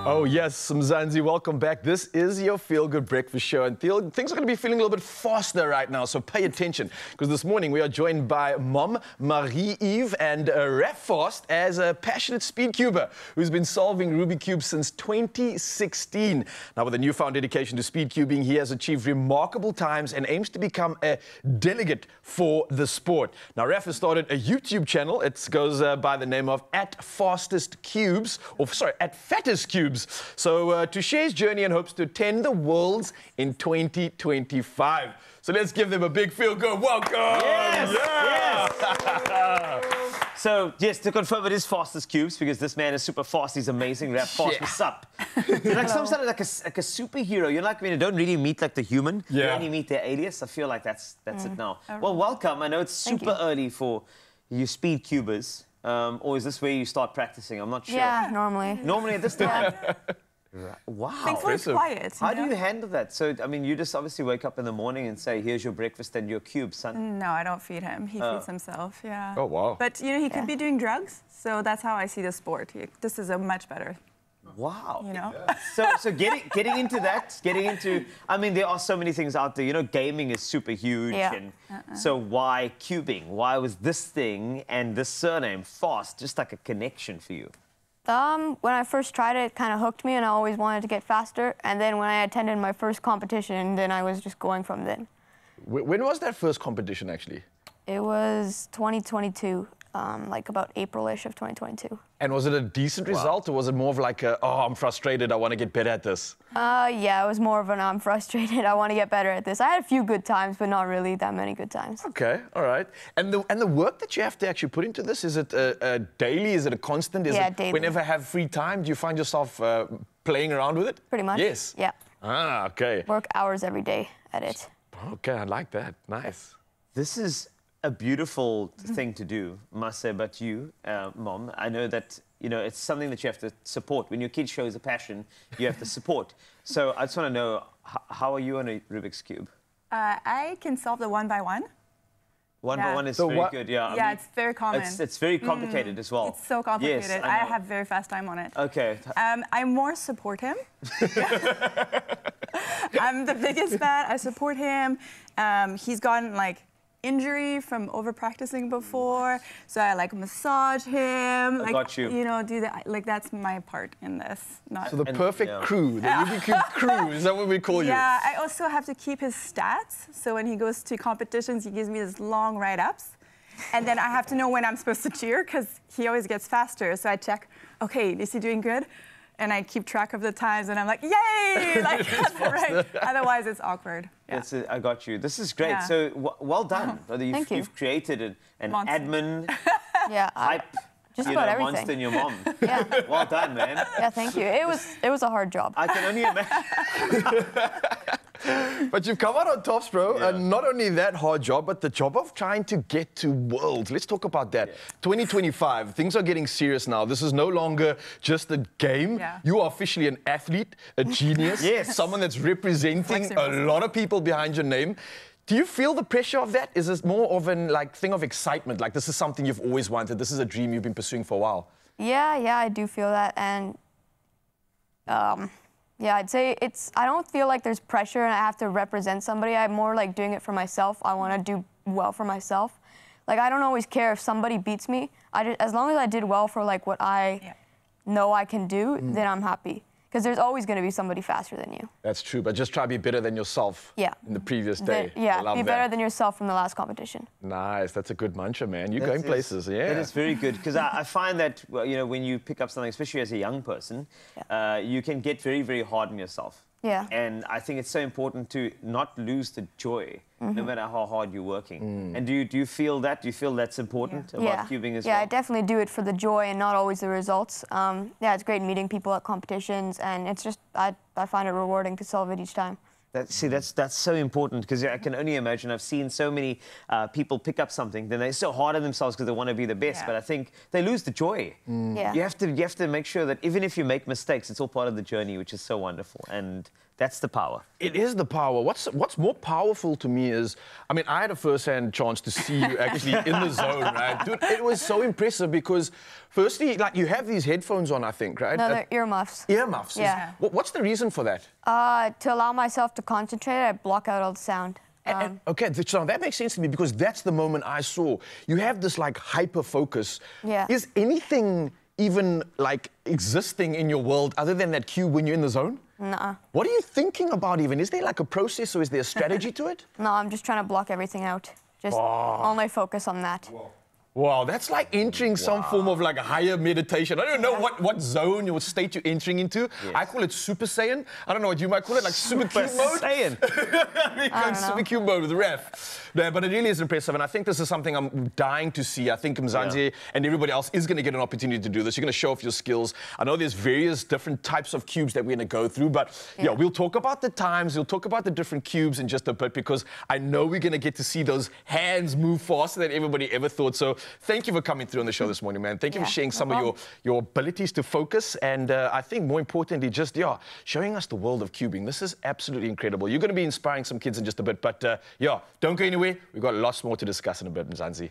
Oh yes, Mzansi, welcome back. This is your Feel Good Breakfast Show, and things are going to be feeling a little bit faster right now, so pay attention, because this morning we are joined by Mom, Marie-Eve, and Raph as a passionate speed cuber who's been solving Rubik cubes since 2016. Now, with a newfound dedication to speed cubing, he has achieved remarkable times and aims to become a delegate for the sport. Now, Raph has started a YouTube channel. It goes by the name of @Fattest Cubes. So to share his journey and hopes to attend the Worlds in 2025. So let's give them a big feel good welcome. Yes, yes. So, yes, to confirm it is Fastest Cubes, because this man is super fast. He's amazing. Raph, fast, what's up? You're like some sort of like a superhero. You're like, when you don't really meet like the human, you only meet their alias. I feel like that's it now. Well, welcome. I know it's super early for you speed cubers. Or is this where you start practicing? I'm not sure. Yeah, normally. Normally at this time? Wow. Thankfully it's quiet. How do you handle that? So, I mean, you just obviously wake up in the morning and say, here's your breakfast and your cube, son. No, I don't feed him. He feeds himself, yeah. Oh, wow. But, you know, he could be doing drugs, so that's how I see the sport. This is a much better. Wow. You know? So getting into that, I mean, there are so many things out there. You know, gaming is super huge. Yeah. And so why cubing? Why was this thing and this surname, Fast, just like a connection for you? When I first tried it, it kind of hooked me, and I always wanted to get faster. And then when I attended my first competition, then I was just going from then. When was that first competition, actually? It was 2022, like about April-ish of 2022. And was it a decent result, or was it more of like a, oh, I'm frustrated, I want to get better at this? Yeah, it was more of an I'm frustrated, I want to get better at this. I had a few good times, but not really that many good times. Okay, all right. And the work that you have to actually put into this, is it daily? Is it a constant? Is it daily. Whenever you have free time, do you find yourself playing around with it? Pretty much. Yes. Yeah. Ah, okay. Work hours every day at it. Okay, I like that. Nice. This is a beautiful thing to do, must say, but you, Mom, I know that, you know, it's something that you have to support. When your kid shows a passion, you have to support. So I just want to know, how are you on a Rubik's Cube? I can solve the one by one. One by one is very good, yeah. Yeah, it's very common. It's very complicated as well. It's so complicated. Yes, I have very fast time on it. Okay. I more support him. I'm the biggest fan. I support him. He's gotten, like, injury from over practicing before, so I like massage him. I got you. You know, do that. Like, that's my part in this. So the perfect crew, the Rubik Cube crew, is that what we call you? Yeah, I also have to keep his stats. So when he goes to competitions, he gives me these long write-ups. And then I have to know when I'm supposed to cheer, because he always gets faster. So I check, okay, is he doing good? And I keep track of the times, and I'm like, yay! Like, right. Otherwise, it's awkward. Yeah. I got you. This is great. So, well done. Thank you. You've created an admin, hype, just about everything. monster in your mom. Yeah. Well done, man. Yeah, thank you. It was a hard job. I can only imagine. But you've come out on tops, bro. And not only that hard job, but the job of trying to get to Worlds. Let's talk about that. 2025, things are getting serious now. This is no longer just a game. Yeah. You are officially an athlete, a genius, someone that's representing a lot of people behind your name. Do you feel the pressure of that? Is this more of an thing of excitement? Like, this is something you've always wanted. This is a dream you've been pursuing for a while. Yeah, I do feel that, and yeah, I'd say I don't feel like there's pressure and I have to represent somebody. I'm more like doing it for myself. I want to do well for myself. Like, I don't always care if somebody beats me. As long as I did well for like what I know I can do, then I'm happy. Because there's always going to be somebody faster than you. That's true, but just try to be better than yourself in the previous day. Be better than yourself from the last competition. Nice, that's a good mantra, man. You're going places, That is very good, because I find that, well, you know, when you pick up something, especially as a young person, you can get very, very hard on yourself. Yeah. And I think it's so important to not lose the joy, no matter how hard you're working. And do you feel that? Do you feel that's important about cubing as well? Yeah, I definitely do it for the joy and not always the results. Yeah, it's great meeting people at competitions, and it's just, I find it rewarding to solve it each time. That's so important, because I can only imagine, I've seen so many people pick up something, then they're so hard on themselves because they want to be the best, but I think they lose the joy. Yeah. You have to make sure that even if you make mistakes, it's all part of the journey, which is so wonderful. And That's the power. It is the power. What's more powerful to me is, I mean, I had a first-hand chance to see you actually in the zone, right? Dude, it was so impressive because, firstly, like, you have these headphones on, I think, right? No, they're earmuffs. Earmuffs? Yeah. What's the reason for that? To allow myself to concentrate, I block out all the sound. Okay, so that makes sense to me because that's the moment I saw. You have this, like, hyper-focus. Yeah. Is anything even, like, existing in your world other than that cube when you're in the zone? Nuh-uh. What are you thinking about even? Is there like a process or is there a strategy to it? No, I'm just trying to block everything out. Just only focus on that. Wow, that's like entering some form of like a higher meditation. I don't know what zone or state you're entering into. Yes. I call it Super Saiyan. I don't know what you might call it, like Super Cube mode. Saiyan. Super Cube mode with Raph. Yeah, but it really is impressive, and I think this is something I'm dying to see. I think Mzansi and everybody else is going to get an opportunity to do this. You're going to show off your skills. I know there's various different types of cubes that we're going to go through, but yeah, we'll talk about the times, we'll talk about the different cubes in just a bit, because I know we're going to get to see those hands move faster than everybody ever thought. So thank you for coming through on the show this morning, man. Thank you for sharing some of your abilities to focus, and I think more importantly, just, showing us the world of cubing. This is absolutely incredible. You're going to be inspiring some kids in just a bit, but don't go anywhere. We've got lots more to discuss in a bit, Mzansi.